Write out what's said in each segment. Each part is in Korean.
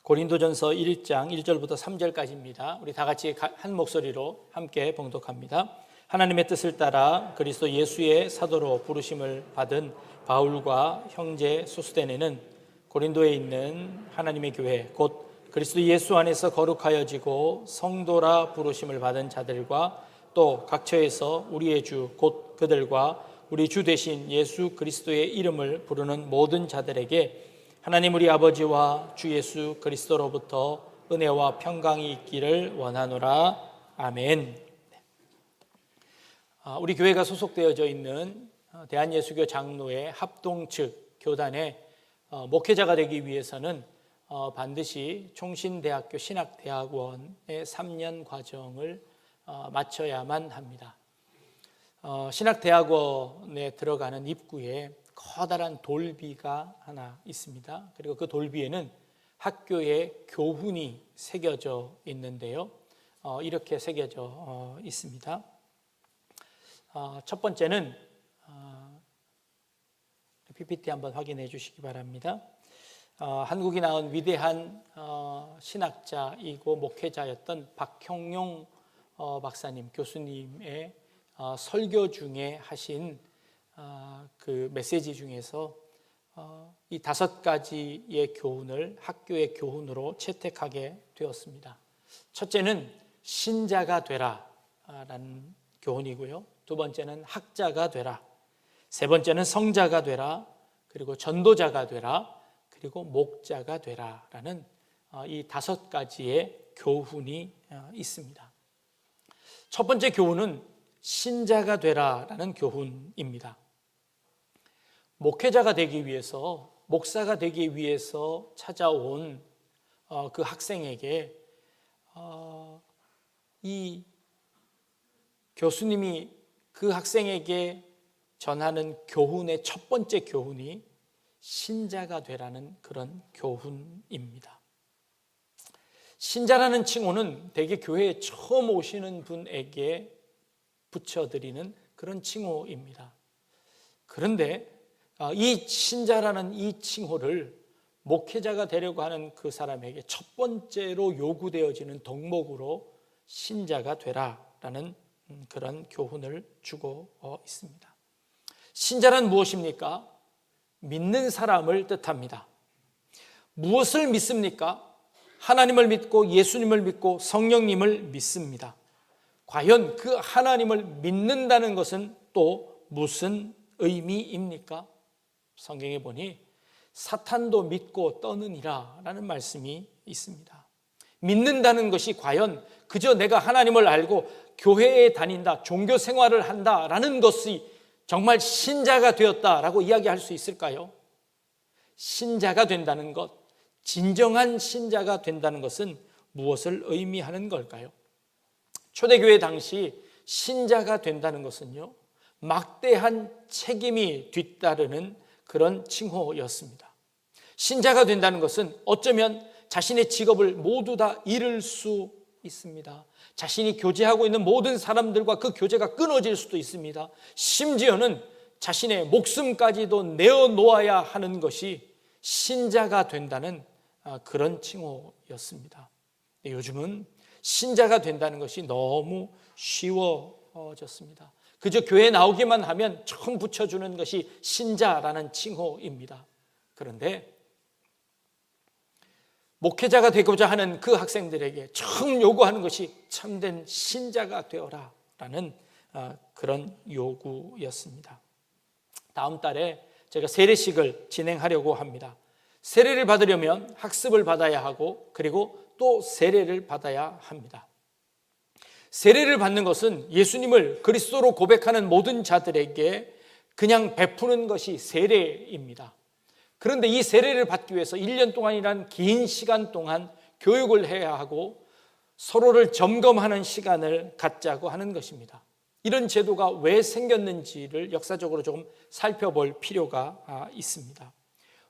고린도전서 1장 1절부터 3절까지입니다. 우리 다 같이 한 목소리로 함께 봉독합니다. 하나님의 뜻을 따라 그리스도 예수의 사도로 부르심을 받은 바울과 형제 소스데네는 고린도에 있는 하나님의 교회 곧 그리스도 예수 안에서 거룩하여지고 성도라 부르심을 받은 자들과 또 각처에서 우리의 주 곧 그들과 우리 주 되신 예수 그리스도의 이름을 부르는 모든 자들에게 하나님 우리 아버지와 주 예수 그리스도로부터 은혜와 평강이 있기를 원하노라. 아멘. 우리 교회가 소속되어져 있는 대한예수교 장로회 합동 측 교단의 목회자가 되기 위해서는 반드시 총신대학교 신학대학원의 3년 과정을 마쳐야만 합니다. 신학대학원에 들어가는 입구에 커다란 돌비가 하나 있습니다. 그리고 그 돌비에는 학교의 교훈이 새겨져 있는데요. 이렇게 새겨져 있습니다. 첫 번째는 PPT 한번 확인해 주시기 바랍니다. 한국이 낳은 위대한 신학자이고 목회자였던 박형용 박사님, 교수님의 설교 중에 하신 그 메시지 중에서 이 5가지의 교훈을 학교의 교훈으로 채택하게 되었습니다. 첫째는 신자가 되라 라는 교훈이고요. 두 번째는 학자가 되라, 세 번째는 성자가 되라, 그리고 전도자가 되라, 그리고 목자가 되라 라는 이 5가지의 교훈이 있습니다. 첫 번째 교훈은 신자가 되라 라는 교훈입니다. 목회자가 되기 위해서, 목사가 되기 위해서 찾아온 그 학생에게 이 교수님이 그 학생에게 전하는 교훈의 첫 번째 교훈이 신자가 되라는 그런 교훈입니다. 신자라는 칭호는 대개 교회에 처음 오시는 분에게 붙여드리는 그런 칭호입니다. 그런데 이 신자라는 이 칭호를 목회자가 되려고 하는 그 사람에게 첫 번째로 요구되어지는 덕목으로 신자가 되라라는 그런 교훈을 주고 있습니다. 신자란 무엇입니까? 믿는 사람을 뜻합니다. 무엇을 믿습니까? 하나님을 믿고 예수님을 믿고 성령님을 믿습니다. 과연 그 하나님을 믿는다는 것은 또 무슨 의미입니까? 성경에 보니 사탄도 믿고 떠느니라 라는 말씀이 있습니다. 믿는다는 것이 과연 그저 내가 하나님을 알고 교회에 다닌다, 종교 생활을 한다 라는 것이 정말 신자가 되었다라고 이야기할 수 있을까요? 신자가 된다는 것, 진정한 신자가 된다는 것은 무엇을 의미하는 걸까요? 초대교회 당시 신자가 된다는 것은요, 막대한 책임이 뒤따르는 그런 칭호였습니다. 신자가 된다는 것은 어쩌면 자신의 직업을 모두 다 잃을 수 있습니다. 자신이 교제하고 있는 모든 사람들과 그 교제가 끊어질 수도 있습니다. 심지어는 자신의 목숨까지도 내어놓아야 하는 것이 신자가 된다는 그런 칭호였습니다. 요즘은 신자가 된다는 것이 너무 쉬워졌습니다. 그저 교회에 나오기만 하면 처음 붙여주는 것이 신자라는 칭호입니다. 그런데 목회자가 되고자 하는 그 학생들에게 처음 요구하는 것이 참된 신자가 되어라 라는 그런 요구였습니다. 다음 달에 제가 세례식을 진행하려고 합니다. 세례를 받으려면 학습을 받아야 하고 그리고 또 세례를 받아야 합니다. 세례를 받는 것은 예수님을 그리스도로 고백하는 모든 자들에게 그냥 베푸는 것이 세례입니다. 그런데 이 세례를 받기 위해서 1년 동안이란 긴 시간 동안 교육을 해야 하고 서로를 점검하는 시간을 갖자고 하는 것입니다. 이런 제도가 왜 생겼는지를 역사적으로 조금 살펴볼 필요가 있습니다.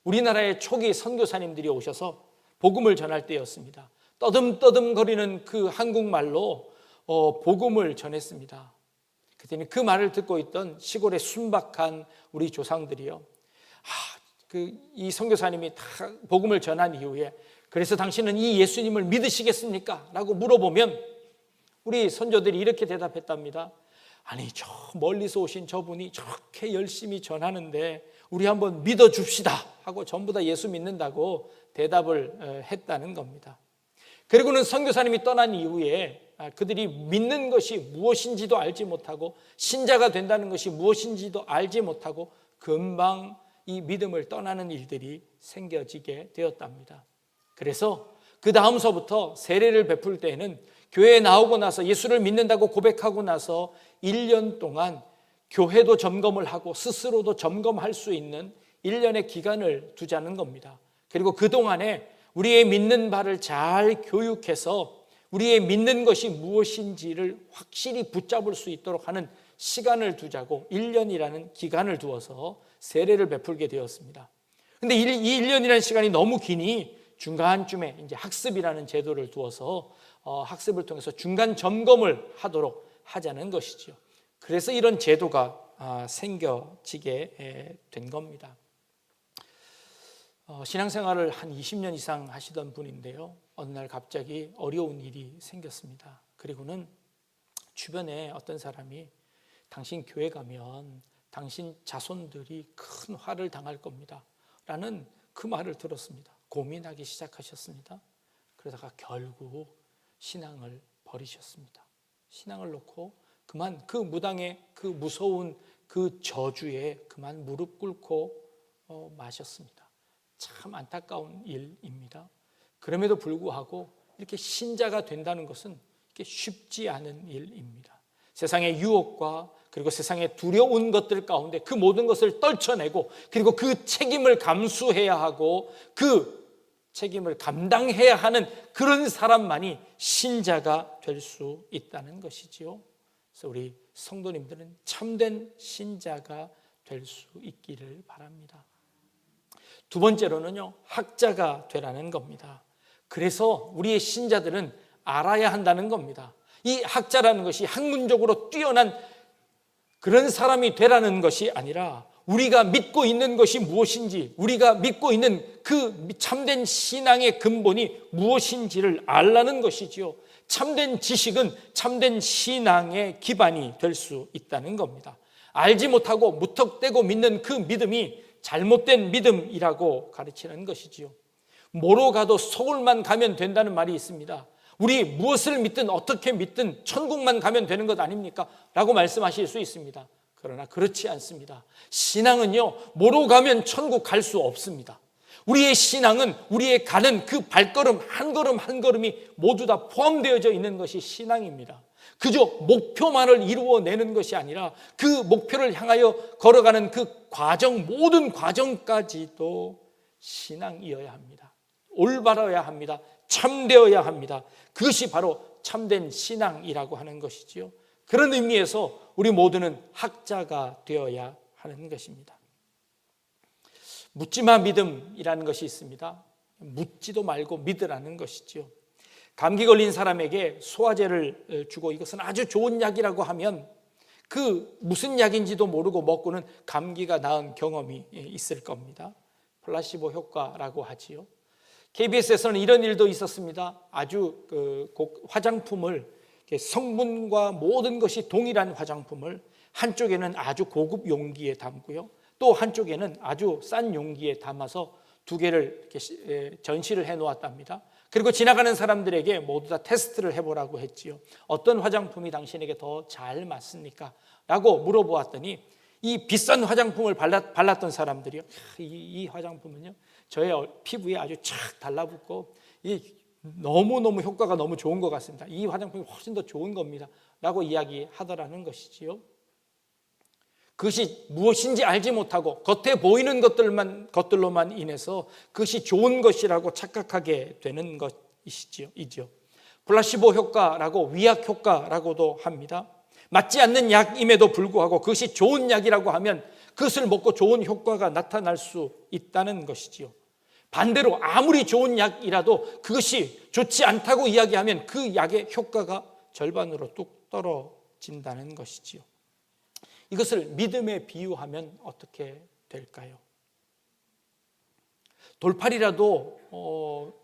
우리나라의 초기 선교사님들이 오셔서 복음을 전할 때였습니다. 떠듬떠듬거리는 그 한국말로 복음을 전했습니다. 그랬더니 그 말을 듣고 있던 시골의 순박한 우리 조상들이요, 이 선교사님이 다 복음을 전한 이후에 그래서 당신은 이 예수님을 믿으시겠습니까? 라고 물어보면 우리 선조들이 이렇게 대답했답니다. 아니, 저 멀리서 오신 저분이 저렇게 열심히 전하는데 우리 한번 믿어줍시다 하고 전부 다 예수 믿는다고 대답을 했다는 겁니다. 그리고는 선교사님이 떠난 이후에 그들이 믿는 것이 무엇인지도 알지 못하고 신자가 된다는 것이 무엇인지도 알지 못하고 금방 이 믿음을 떠나는 일들이 생겨지게 되었답니다. 그래서 그 다음서부터 세례를 베풀 때에는 교회에 나오고 나서 예수를 믿는다고 고백하고 나서 1년 동안 교회도 점검을 하고 스스로도 점검할 수 있는 1년의 기간을 두자는 겁니다. 그리고 그동안에 우리의 믿는 바를 잘 교육해서 우리의 믿는 것이 무엇인지를 확실히 붙잡을 수 있도록 하는 시간을 두자고 1년이라는 기간을 두어서 세례를 베풀게 되었습니다. 그런데 이 1년이라는 시간이 너무 기니 중간쯤에 이제 학습이라는 제도를 두어서 학습을 통해서 중간 점검을 하도록 하자는 것이죠. 그래서 이런 제도가 생겨지게 된 겁니다. 신앙생활을 한 20년 이상 하시던 분인데요. 어느 날 갑자기 어려운 일이 생겼습니다. 그리고는 주변에 어떤 사람이 당신 교회 가면 당신 자손들이 큰 화를 당할 겁니다. 라는 그 말을 들었습니다. 고민하기 시작하셨습니다. 그러다가 결국 신앙을 버리셨습니다. 신앙을 놓고 그만 그 무당의 그 무서운 그 저주에 그만 무릎 꿇고 마셨습니다. 참 안타까운 일입니다. 그럼에도 불구하고 이렇게 신자가 된다는 것은 이렇게 쉽지 않은 일입니다. 세상의 유혹과 그리고 세상의 두려운 것들 가운데 그 모든 것을 떨쳐내고 그리고 그 책임을 감수해야 하고 그 책임을 감당해야 하는 그런 사람만이 신자가 될 수 있다는 것이지요. 그래서 우리 성도님들은 참된 신자가 될 수 있기를 바랍니다. 두 번째로는요, 학자가 되라는 겁니다. 그래서 우리의 신자들은 알아야 한다는 겁니다. 이 학자라는 것이 학문적으로 뛰어난 그런 사람이 되라는 것이 아니라 우리가 믿고 있는 것이 무엇인지, 우리가 믿고 있는 그 참된 신앙의 근본이 무엇인지를 알라는 것이지요. 참된 지식은 참된 신앙의 기반이 될 수 있다는 겁니다. 알지 못하고 무턱대고 믿는 그 믿음이 잘못된 믿음이라고 가르치는 것이지요. 뭐로 가도 서울만 가면 된다는 말이 있습니다. 우리 무엇을 믿든 어떻게 믿든 천국만 가면 되는 것 아닙니까? 라고 말씀하실 수 있습니다. 그러나 그렇지 않습니다. 신앙은요, 뭐로 가면 천국 갈 수 없습니다. 우리의 신앙은 우리의 가는 그 발걸음 한 걸음 한 걸음이 모두 다 포함되어져 있는 것이 신앙입니다. 그저 목표만을 이루어내는 것이 아니라 그 목표를 향하여 걸어가는 그 과정, 모든 과정까지도 신앙이어야 합니다. 올바라야 합니다. 참되어야 합니다. 그것이 바로 참된 신앙이라고 하는 것이지요. 그런 의미에서 우리 모두는 학자가 되어야 하는 것입니다. 묻지마 믿음이라는 것이 있습니다. 묻지도 말고 믿으라는 것이지요. 감기 걸린 사람에게 소화제를 주고 이것은 아주 좋은 약이라고 하면 그 무슨 약인지도 모르고 먹고는 감기가 나은 경험이 있을 겁니다. 플라시보 효과라고 하지요. KBS에서는 이런 일도 있었습니다. 아주 화장품을 성분과 모든 것이 동일한 화장품을 한쪽에는 아주 고급 용기에 담고요, 또 한쪽에는 아주 싼 용기에 담아서 두 개를 이렇게 전시를 해 놓았답니다. 그리고 지나가는 사람들에게 모두 다 테스트를 해보라고 했지요. 어떤 화장품이 당신에게 더 잘 맞습니까? 라고 물어보았더니 이 비싼 화장품을 발랐던 사람들이요, 이 화장품은요 저의 피부에 아주 착 달라붙고 너무너무 효과가 너무 좋은 것 같습니다. 이 화장품이 훨씬 더 좋은 겁니다. 라고 이야기하더라는 것이지요. 그것이 무엇인지 알지 못하고 겉에 보이는 것들로만 인해서 그것이 좋은 것이라고 착각하게 되는 것이죠. 플라시보 효과라고 위약 효과라고도 합니다. 맞지 않는 약임에도 불구하고 그것이 좋은 약이라고 하면 그것을 먹고 좋은 효과가 나타날 수 있다는 것이지요. 반대로 아무리 좋은 약이라도 그것이 좋지 않다고 이야기하면 그 약의 효과가 절반으로 뚝 떨어진다는 것이지요. 이것을 믿음에 비유하면 어떻게 될까요? 돌팔이라도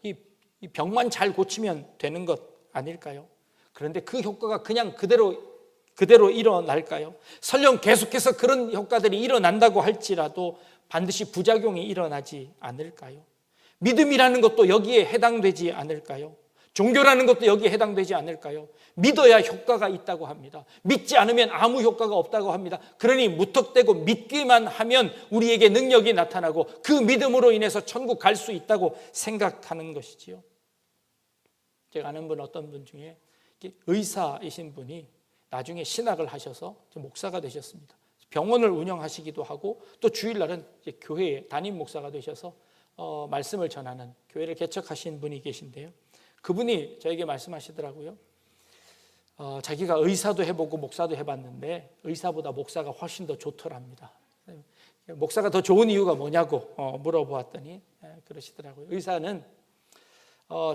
이 이 병만 잘 고치면 되는 것 아닐까요? 그런데 그 효과가 그냥 그대로 일어날까요? 설령 계속해서 그런 효과들이 일어난다고 할지라도 반드시 부작용이 일어나지 않을까요? 믿음이라는 것도 여기에 해당되지 않을까요? 종교라는 것도 여기에 해당되지 않을까요? 믿어야 효과가 있다고 합니다. 믿지 않으면 아무 효과가 없다고 합니다. 그러니 무턱대고 믿기만 하면 우리에게 능력이 나타나고 그 믿음으로 인해서 천국 갈 수 있다고 생각하는 것이지요. 제가 아는 어떤 분 중에 의사이신 분이 나중에 신학을 하셔서 목사가 되셨습니다. 병원을 운영하시기도 하고 또 주일날은 교회에 담임 목사가 되셔서 말씀을 전하는 교회를 개척하신 분이 계신데요. 그분이 저에게 말씀하시더라고요. 자기가 의사도 해보고 목사도 해봤는데 의사보다 목사가 훨씬 더 좋더랍니다. 목사가 더 좋은 이유가 뭐냐고 물어보았더니 그러시더라고요. 의사는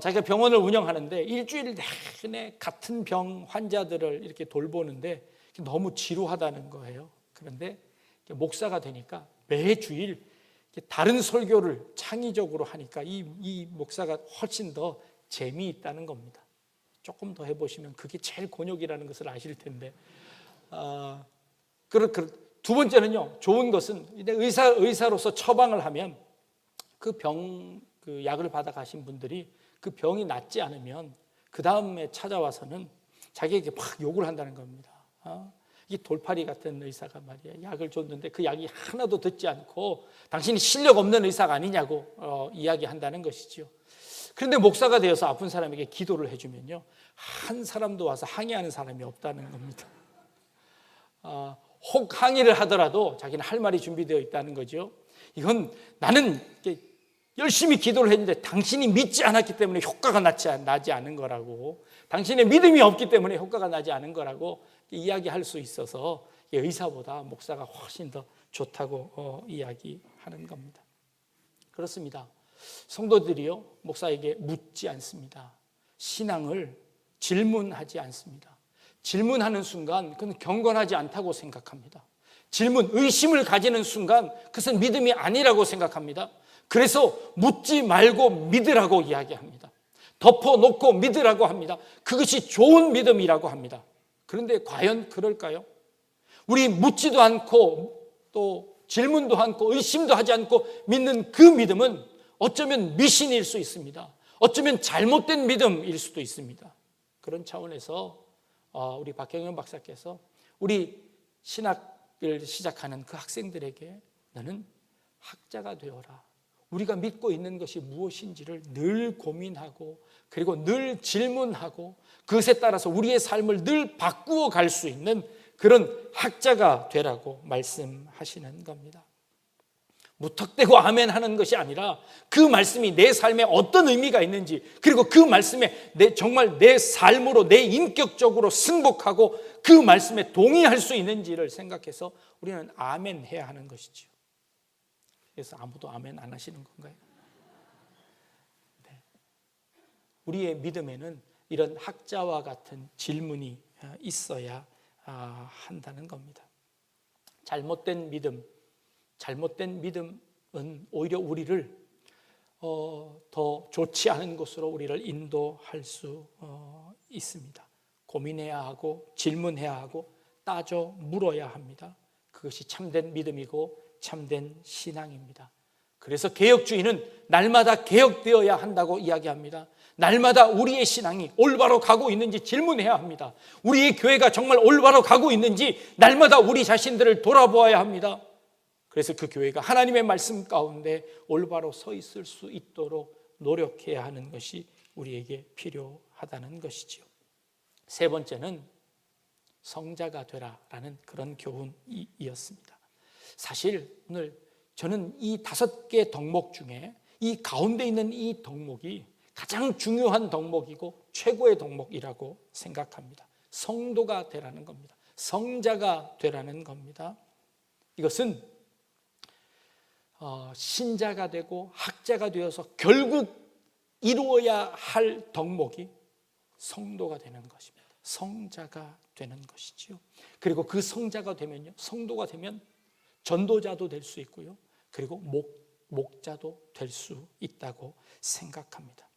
자기가 병원을 운영하는데 일주일 내내 같은 병 환자들을 이렇게 돌보는데 너무 지루하다는 거예요. 그런데 목사가 되니까 매주일 다른 설교를 창의적으로 하니까 이 목사가 훨씬 더 재미있다는 겁니다. 조금 더 해보시면 그게 제일 곤욕이라는 것을 아실 텐데. 두 번째는요, 좋은 것은 의사로서 처방을 하면 그 약을 받아 가신 분들이 그 병이 낫지 않으면 그 다음에 찾아와서는 자기에게 막 욕을 한다는 겁니다. 이 돌팔이 같은 의사가 말이야 약을 줬는데 그 약이 하나도 듣지 않고 당신이 실력 없는 의사가 아니냐고 이야기한다는 것이죠. 그런데 목사가 되어서 아픈 사람에게 기도를 해주면요, 한 사람도 와서 항의하는 사람이 없다는 겁니다. 혹 항의를 하더라도 자기는 할 말이 준비되어 있다는 거죠. 이건 나는 열심히 기도를 했는데 당신이 믿지 않았기 때문에 효과가 나지 않은 거라고, 당신의 믿음이 없기 때문에 효과가 나지 않은 거라고 이야기할 수 있어서 의사보다 목사가 훨씬 더 좋다고 이야기하는 겁니다. 그렇습니다. 성도들이요, 목사에게 묻지 않습니다. 신앙을 질문하지 않습니다. 질문하는 순간 그건 경건하지 않다고 생각합니다. 의심을 가지는 순간 그것은 믿음이 아니라고 생각합니다. 그래서 묻지 말고 믿으라고 이야기합니다. 덮어놓고 믿으라고 합니다. 그것이 좋은 믿음이라고 합니다. 그런데 과연 그럴까요? 우리 묻지도 않고 또 질문도 않고 의심도 하지 않고 믿는 그 믿음은 어쩌면 미신일 수 있습니다. 어쩌면 잘못된 믿음일 수도 있습니다. 그런 차원에서 우리 박경현 박사께서 우리 신학을 시작하는 그 학생들에게 너는 학자가 되어라. 우리가 믿고 있는 것이 무엇인지를 늘 고민하고 그리고 늘 질문하고 그것에 따라서 우리의 삶을 늘 바꾸어 갈 수 있는 그런 학자가 되라고 말씀하시는 겁니다. 무턱대고 아멘 하는 것이 아니라 그 말씀이 내 삶에 어떤 의미가 있는지, 그리고 그 말씀에 정말 내 삶으로 내 인격적으로 승복하고 그 말씀에 동의할 수 있는지를 생각해서 우리는 아멘 해야 하는 것이죠. 그래서 아무도 아멘 안 하시는 건가요? 네. 우리의 믿음에는 이런 학자와 같은 질문이 있어야 한다는 겁니다. 잘못된 믿음은 오히려 우리를 더 좋지 않은 곳으로 우리를 인도할 수 있습니다. 고민해야 하고 질문해야 하고 따져 물어야 합니다. 그것이 참된 믿음이고 참된 신앙입니다. 그래서 개혁주의는 날마다 개혁되어야 한다고 이야기합니다. 날마다 우리의 신앙이 올바로 가고 있는지 질문해야 합니다. 우리의 교회가 정말 올바로 가고 있는지 날마다 우리 자신들을 돌아보아야 합니다. 그래서 그 교회가 하나님의 말씀 가운데 올바로 서 있을 수 있도록 노력해야 하는 것이 우리에게 필요하다는 것이지요. 세 번째는 성자가 되라라는 그런 교훈이었습니다. 사실 오늘 저는 이 5개 덕목 중에 이 가운데 있는 이 덕목이 가장 중요한 덕목이고 최고의 덕목이라고 생각합니다. 성도가 되라는 겁니다. 성자가 되라는 겁니다. 이것은 신자가 되고 학자가 되어서 결국 이루어야 할 덕목이 성도가 되는 것입니다. 성자가 되는 것이지요. 그리고 그 성자가 되면요, 성도가 되면 전도자도 될 수 있고요, 그리고 목자도 될 수 있다고 생각합니다.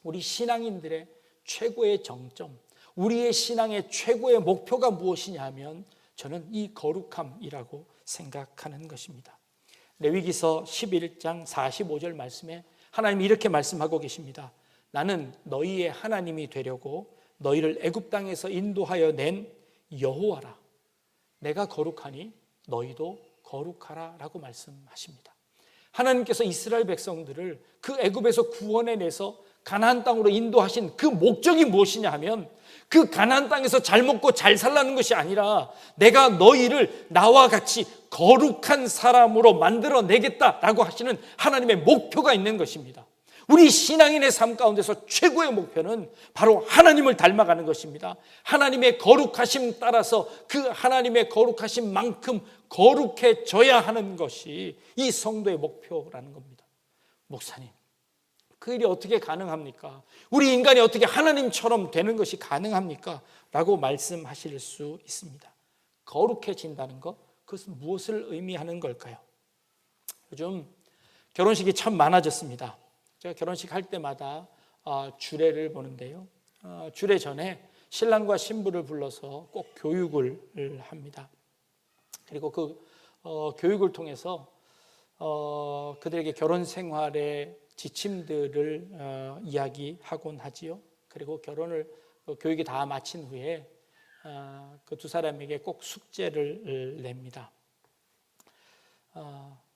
우리 신앙인들의 최고의 정점, 우리의 신앙의 최고의 목표가 무엇이냐 하면 저는 이 거룩함이라고 생각하는 것입니다. 레위기서 11장 45절 말씀에 하나님이 이렇게 말씀하고 계십니다. 나는 너희의 하나님이 되려고 너희를 애굽 땅에서 인도하여 낸 여호와라. 내가 거룩하니 너희도 거룩하라 라고 말씀하십니다. 하나님께서 이스라엘 백성들을 그 애굽에서 구원해내서 가나안 땅으로 인도하신 그 목적이 무엇이냐 하면 그 가나안 땅에서 잘 먹고 잘 살라는 것이 아니라 내가 너희를 나와 같이 거룩한 사람으로 만들어내겠다라고 하시는 하나님의 목표가 있는 것입니다. 우리 신앙인의 삶 가운데서 최고의 목표는 바로 하나님을 닮아가는 것입니다. 하나님의 거룩하심 따라서 그 하나님의 거룩하심만큼 거룩해져야 하는 것이 이 성도의 목표라는 겁니다. 목사님, 그 일이 어떻게 가능합니까? 우리 인간이 어떻게 하나님처럼 되는 것이 가능합니까? 라고 말씀하실 수 있습니다. 거룩해진다는 것, 그것은 무엇을 의미하는 걸까요? 요즘 결혼식이 참 많아졌습니다. 제가 결혼식 할 때마다 주례를 보는데요. 주례 전에 신랑과 신부를 불러서 꼭 교육을 합니다. 그리고 그 교육을 통해서 그들에게 결혼 생활의 지침들을 이야기하곤 하지요. 그리고 교육이 다 마친 후에 그 두 사람에게 꼭 숙제를 냅니다.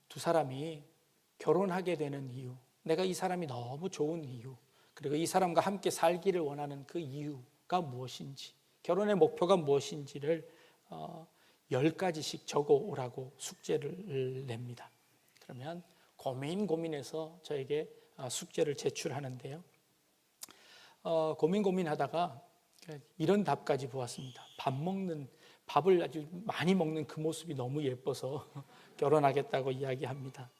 두 사람이 결혼하게 되는 이유, 내가 이 사람이 너무 좋은 이유, 그리고 이 사람과 함께 살기를 원하는 그 이유가 무엇인지, 결혼의 목표가 무엇인지를 10가지씩 적어오라고 숙제를 냅니다. 그러면 고민해서 저에게 숙제를 제출하는데요. 고민하다가 이런 답까지 보았습니다. 밥을 아주 많이 먹는 그 모습이 너무 예뻐서 결혼하겠다고 이야기합니다.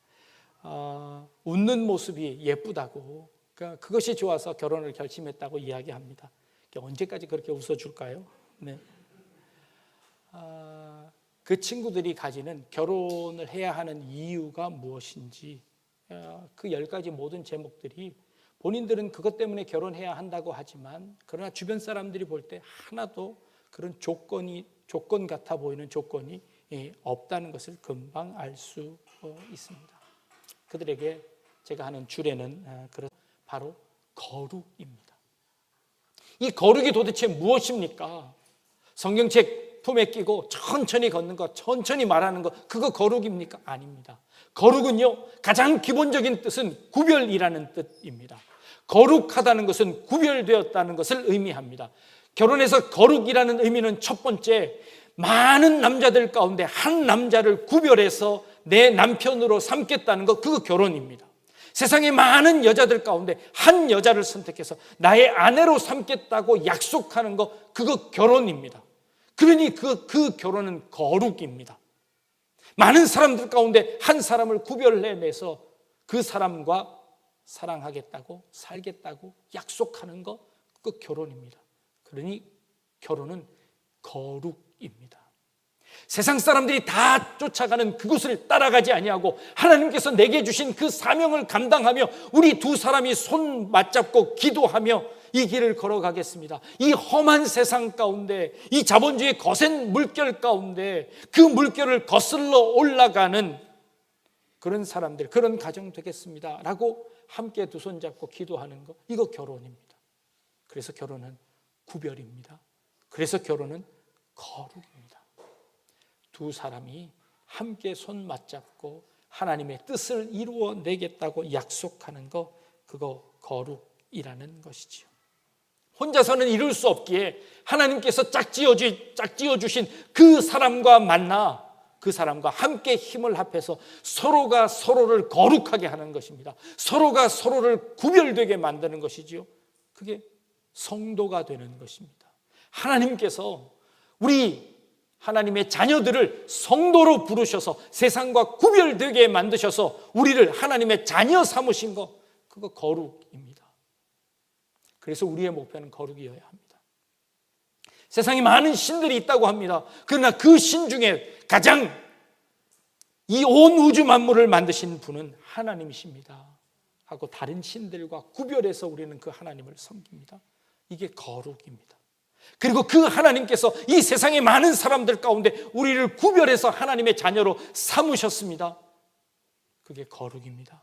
웃는 모습이 예쁘다고, 그러니까 그것이 좋아서 결혼을 결심했다고 이야기합니다. 언제까지 그렇게 웃어줄까요? 네. 그 친구들이 가지는 결혼을 해야 하는 이유가 무엇인지, 그 10가지 모든 제목들이 본인들은 그것 때문에 결혼해야 한다고 하지만, 그러나 주변 사람들이 볼 때 하나도 그런 조건 같아 보이는 조건이 없다는 것을 금방 알 수 있습니다. 그들에게 제가 하는 주례는 바로 거룩입니다. 이 거룩이 도대체 무엇입니까? 성경책 품에 끼고 천천히 걷는 것, 천천히 말하는 것, 그거 거룩입니까? 아닙니다. 거룩은요, 가장 기본적인 뜻은 구별이라는 뜻입니다. 거룩하다는 것은 구별되었다는 것을 의미합니다. 결혼에서 거룩이라는 의미는 첫 번째, 많은 남자들 가운데 한 남자를 구별해서 내 남편으로 삼겠다는 것, 그거 결혼입니다. 세상의 많은 여자들 가운데 한 여자를 선택해서 나의 아내로 삼겠다고 약속하는 것, 그거 결혼입니다. 그러니 그 결혼은 거룩입니다. 많은 사람들 가운데 한 사람을 구별해내서 그 사람과 사랑하겠다고 살겠다고 약속하는 것, 그 결혼입니다. 그러니 결혼은 거룩입니다. 세상 사람들이 다 쫓아가는 그곳을 따라가지 아니하고 하나님께서 내게 주신 그 사명을 감당하며 우리 두 사람이 손 맞잡고 기도하며 이 길을 걸어가겠습니다. 이 험한 세상 가운데, 이 자본주의 거센 물결 가운데 그 물결을 거슬러 올라가는 그런 사람들, 그런 가정 되겠습니다 라고 함께 두 손 잡고 기도하는 것, 이거 결혼입니다. 그래서 결혼은 구별입니다. 그래서 결혼은 거룩입니다. 두 사람이 함께 손 맞잡고 하나님의 뜻을 이루어내겠다고 약속하는 것, 그거 거룩이라는 것이지요. 혼자서는 이룰 수 없기에 하나님께서 짝지어 주신 그 사람과 만나 그 사람과 함께 힘을 합해서 서로가 서로를 거룩하게 하는 것입니다. 서로가 서로를 구별되게 만드는 것이지요. 그게 성도가 되는 것입니다. 하나님께서 우리 하나님의 자녀들을 성도로 부르셔서 세상과 구별되게 만드셔서 우리를 하나님의 자녀 삼으신 것, 그거 거룩입니다. 그래서 우리의 목표는 거룩이어야 합니다. 세상에 많은 신들이 있다고 합니다. 그러나 그 신 중에 가장 이 온 우주 만물을 만드신 분은 하나님이십니다. 하고 다른 신들과 구별해서 우리는 그 하나님을 섬깁니다. 이게 거룩입니다. 그리고 그 하나님께서 이 세상의 많은 사람들 가운데 우리를 구별해서 하나님의 자녀로 삼으셨습니다. 그게 거룩입니다.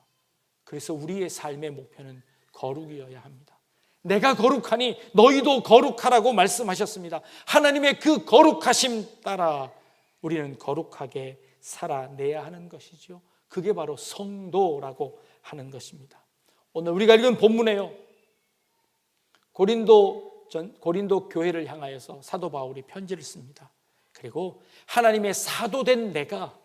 그래서 우리의 삶의 목표는 거룩이어야 합니다. 내가 거룩하니 너희도 거룩하라고 말씀하셨습니다. 하나님의 그 거룩하심 따라 우리는 거룩하게 살아내야 하는 것이죠. 그게 바로 성도라고 하는 것입니다. 오늘 우리가 읽은 본문에요, 고린도 교회를 향하여서 사도 바울이 편지를 씁니다. 그리고 하나님의 사도된 내가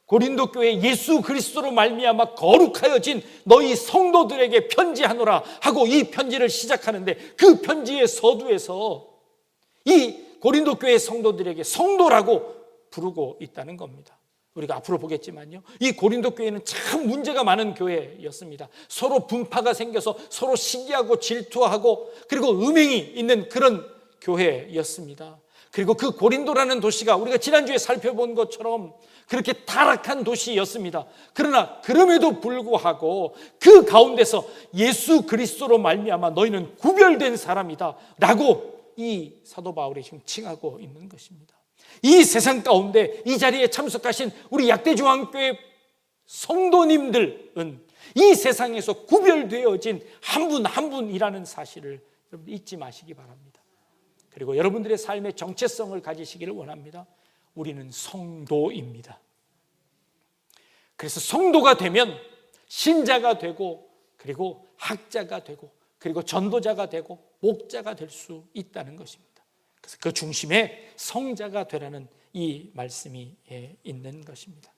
고린도 교회 예수 그리스도로 말미암아 거룩하여진 너희 성도들에게 편지하노라 하고 이 편지를 시작하는데, 그 편지의 서두에서 이 고린도 교회 성도들에게 성도라고 부르고 있다는 겁니다. 우리가 앞으로 보겠지만요, 이 고린도 교회는 참 문제가 많은 교회였습니다. 서로 분파가 생겨서 서로 시기하고 질투하고 그리고 음행이 있는 그런 교회였습니다. 그리고 그 고린도라는 도시가 우리가 지난주에 살펴본 것처럼 그렇게 타락한 도시였습니다. 그러나 그럼에도 불구하고 그 가운데서 예수 그리스도로 말미암아 너희는 구별된 사람이다 라고 이 사도 바울이 지금 칭하고 있는 것입니다. 이 세상 가운데 이 자리에 참석하신 우리 약대중앙교회 성도님들은 이 세상에서 구별되어진 한 분 한 분이라는 사실을 여러분 잊지 마시기 바랍니다. 그리고 여러분들의 삶의 정체성을 가지시기를 원합니다. 우리는 성도입니다. 그래서 성도가 되면 신자가 되고 그리고 학자가 되고 그리고 전도자가 되고 목자가 될 수 있다는 것입니다. 그래서 그 중심에 성자가 되라는 이 말씀이 있는 것입니다.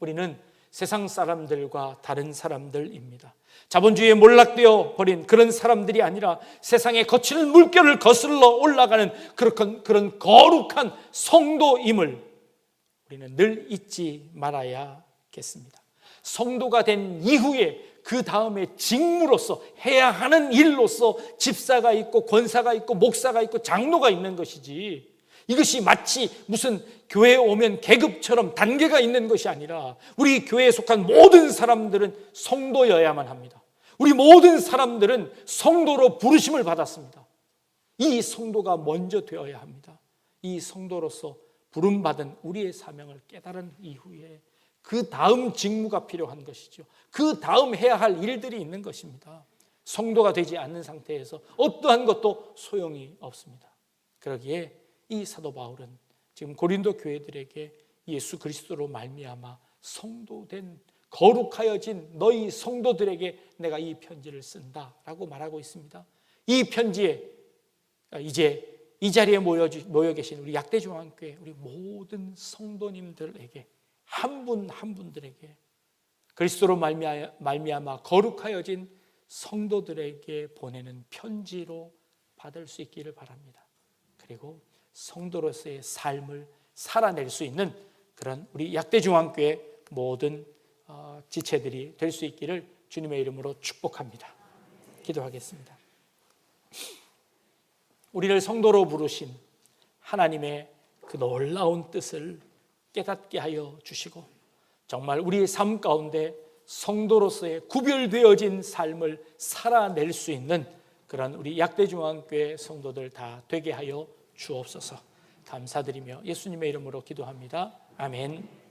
우리는 세상 사람들과 다른 사람들입니다. 자본주의에 몰락되어 버린 그런 사람들이 아니라 세상의 거칠은 물결을 거슬러 올라가는 그런 거룩한 성도임을 우리는 늘 잊지 말아야겠습니다. 성도가 된 이후에 그 다음에 직무로서 해야 하는 일로서 집사가 있고 권사가 있고 목사가 있고 장로가 있는 것이지, 이것이 마치 무슨 교회에 오면 계급처럼 단계가 있는 것이 아니라 우리 교회에 속한 모든 사람들은 성도여야만 합니다. 우리 모든 사람들은 성도로 부르심을 받았습니다. 이 성도가 먼저 되어야 합니다. 이 성도로서 부름받은 우리의 사명을 깨달은 이후에 그 다음 직무가 필요한 것이죠. 그 다음 해야 할 일들이 있는 것입니다. 성도가 되지 않는 상태에서 어떠한 것도 소용이 없습니다. 그러기에 이 사도 바울은 지금 고린도 교회들에게 예수 그리스도로 말미암아 성도된 거룩하여진 너희 성도들에게 내가 이 편지를 쓴다라고 말하고 있습니다. 이 편지에 이제 이 자리에 모여 계신 우리 약대중앙교회 우리 모든 성도님들에게 한 분 한 분들에게 그리스도로 말미암아 거룩하여진 성도들에게 보내는 편지로 받을 수 있기를 바랍니다. 그리고 성도로서의 삶을 살아낼 수 있는 그런 우리 약대중앙교회 모든 지체들이 될 수 있기를 주님의 이름으로 축복합니다. 기도하겠습니다. 우리를 성도로 부르신 하나님의 그 놀라운 뜻을 깨닫게 하여 주시고 정말 우리의 삶 가운데 성도로서의 구별되어진 삶을 살아낼 수 있는 그런 우리 약대중앙교회 성도들 다 되게 하여 주옵소서. 감사드리며 예수님의 이름으로 기도합니다. 아멘.